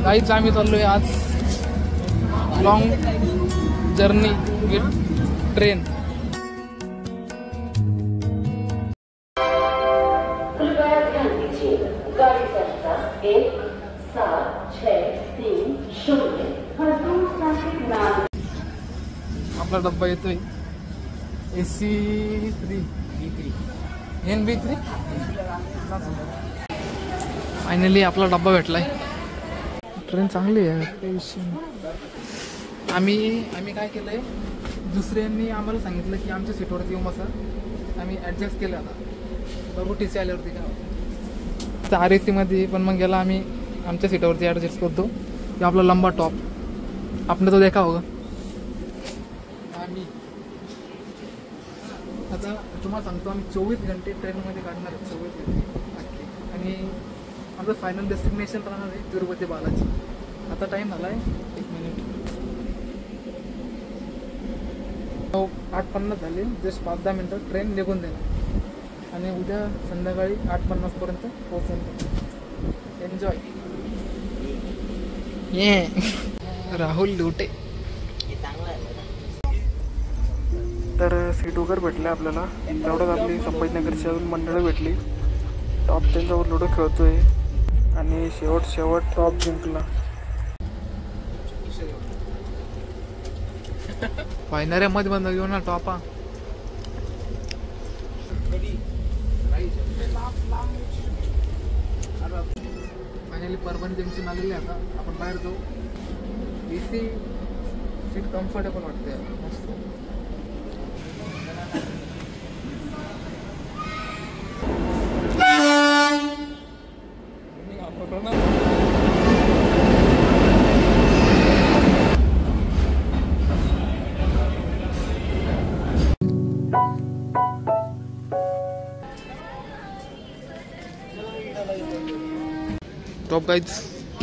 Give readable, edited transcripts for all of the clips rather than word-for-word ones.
काहीच आम्ही चाललोय आज लॉंग जर्नी विथ ट्रेन. आपला डब्बा येतोय AC3 NB3. फायनली आपला डब्बा भेटलाय. ट्रेन चांगली आहे, काही विषय नाही. आम्ही काय केलंय, दुसऱ्यांनी आम्हाला सांगितलं की आमच्या सीटवरती येऊ मसा, आम्ही ॲडजस्ट केलं. आता बघू TC आल्यावरती काय RAC मध्ये. पण मग गेला आम्ही आमच्या सीटावरती ॲडजस्ट करतो. की आपला लंबा टॉप आपने तो देखा होगा. आम्ही आता तुम्हाला सांगतो, आम्ही 24 घंटे ट्रेनमध्ये काढणार आहे, 24 घंटे. आणि आमचं फायनल डेस्टिनेशन राहणार आहे तिरुपती बालाजी. आता टाईम झाला आहे 1 मिनिट, 8:50 झाले. जस्ट 5-10 मिनटं ट्रेन निघून देणार आणि उद्या संध्याकाळी 8:50 पर्यंत पोहोचेल. एन्जॉय. राहुल लुटे. तर सीट वगैरे भेटले आपल्याला. तेवढंच आपली संभाजीनगरची अजून मंडळं भेटली. टॉप त्यांच्यावर लुडो खेळतोय आणि शेवट टॉप जिंकला. फायनऱ्यामध्ये बंद घेऊ ना टॉपा. फायनली परभणी जंक्शन आलेले. आता आपण बाहेर जाऊ. AC सीट कम्फर्टेबल वाटते मस्त. टॉप गाईज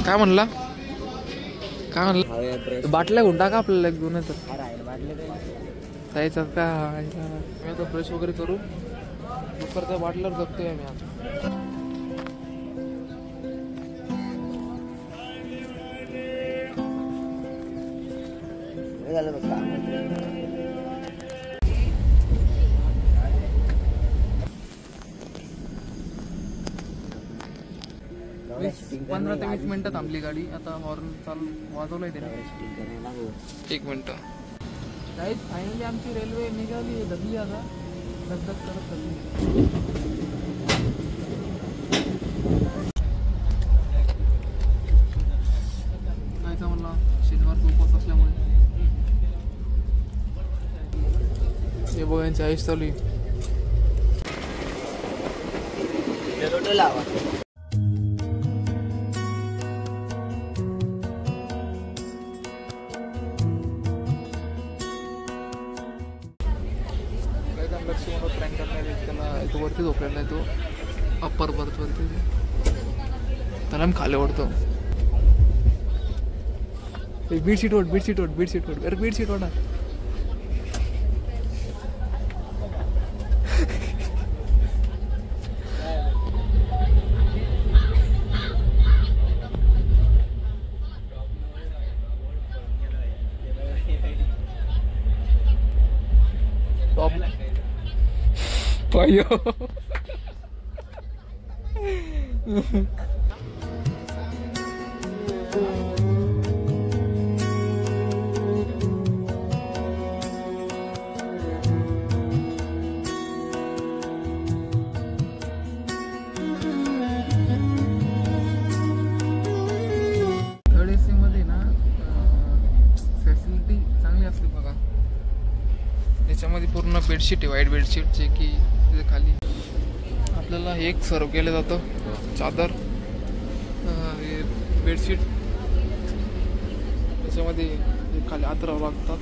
काय म्हणला, बाटल्या घेऊन टाका आपल्याला एक दोन. तर जायचं का आम्ही आता ब्रश वगैरे करू. दुपारच्या बाटल्यावर जगतोय आम्ही आता. पंधरा ते 20 मिनिटं थांबली गाडी. आता हॉर्न चालू वाजवलंय त्याने. 1 मिनिट. काहीच फायनली आमची रेल्वे निघाली, धरली. आता धगधग करत धरली. जायचं म्हणला, शनिवार उपवास असल्यामुळे. हे बघा यांची आयुष चालू आहे. तो वरती झोपलेला आहे, तो अप्पर बर्थ वरती. त्याला मी खाली ओढतो. बेडशीट ओढ. अरे बेडशीट ओढा. पायो मध्ये ना फॅसिलिटी चांगली असते बघा. याच्यामध्ये पूर्ण बेडशीट आहे, व्हाईट बेडशीट, जे की त्याच्या खाली आपल्याला हे एक सर्व केलं जातं. चादर, बेडशीट, त्याच्यामध्ये खाली आतरावं लागतात.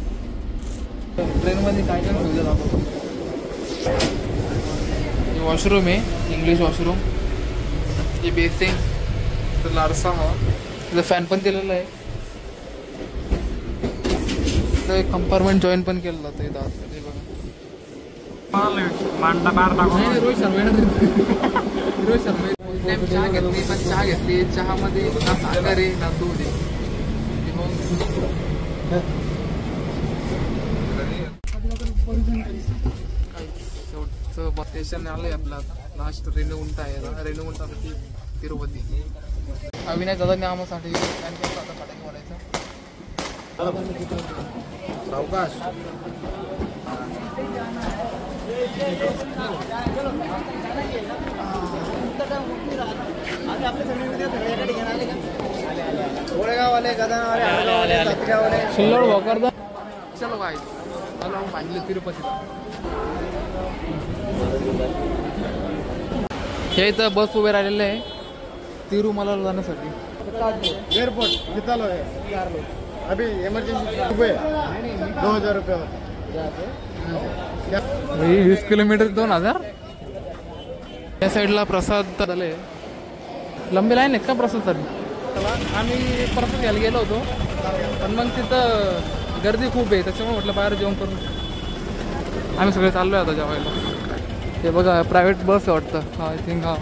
ट्रेनमध्ये काय काय ठेवलं जातं. हे वॉशरूम आहे, इंग्लिश वॉशरूम. हे बेसिंग, तर लारसा हा त्याचा फॅन पण दिलेला आहे. तर एक कंपार्टमेंट जॉईन पण केलं जातं इथं आत. रोहित शर्मा टाइम चहा घेतली, पण चहा घेतली चहामध्ये ना साखर आहे ना दूध आहे. शेवटचं बस स्टेशन आलंय आपलं आता. लास्ट रेणुगुंटा आहे. रेणुगुंटा तिरुपती. अविनाश दादांनी आम्हासाठी फटाके बोलायचं सावकाश. शिल्लोड भोकरदा. चलो भाई चलो पाहिजे तिरुपतीला. हे इथं बस उभे राहिलेले आहे तिरुमला जाण्यासाठी. एयरपोर्ट कितना लो है अभी इमरजेंसी 2000 रुपये 20 किलोमीटर 2000. या साईडला प्रसाद झाले. लंबी लाईन आहे का प्रसादसाठी? आम्ही प्रसाद घ्यायला गेलो होतो, पण मग तिथं गर्दी खूप आहे, त्याच्यामुळे म्हटलं बाहेर जेवण करून आम्ही सगळे चाललो आहे आता जेवायला. ते बघा प्रायव्हेट बस आहे वाटतं. आय थिंक हा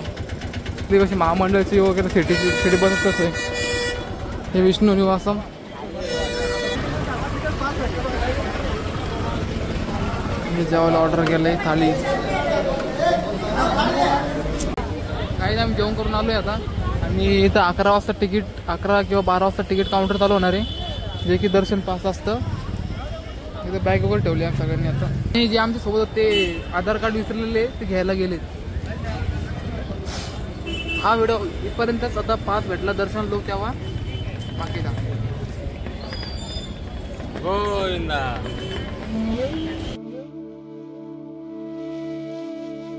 ती कशी महामंडळाची वगैरे सिटी बस कसं आहे. हे विष्णू निवासम. मी जेवायला ऑर्डर केलं आहे थाळी. काही आम्ही जेवण करून आलो आहे आता. आणि इथं 11 वाजता तिकीट, 11 किंवा 12 वाजता तिकीट काउंटर चालू होणार आहे, जे की दर्शन पास असतं. इथं बॅग वगैरे ठेवली आम्ही सगळ्यांनी आता. आणि जे आमच्या सोबत ते आधार कार्ड विसरलेले ते घ्यायला गेलेत. हा व्हिडिओ इथपर्यंतच. आता पास भेटला दर्शन लोक तेव्हा बाकी का.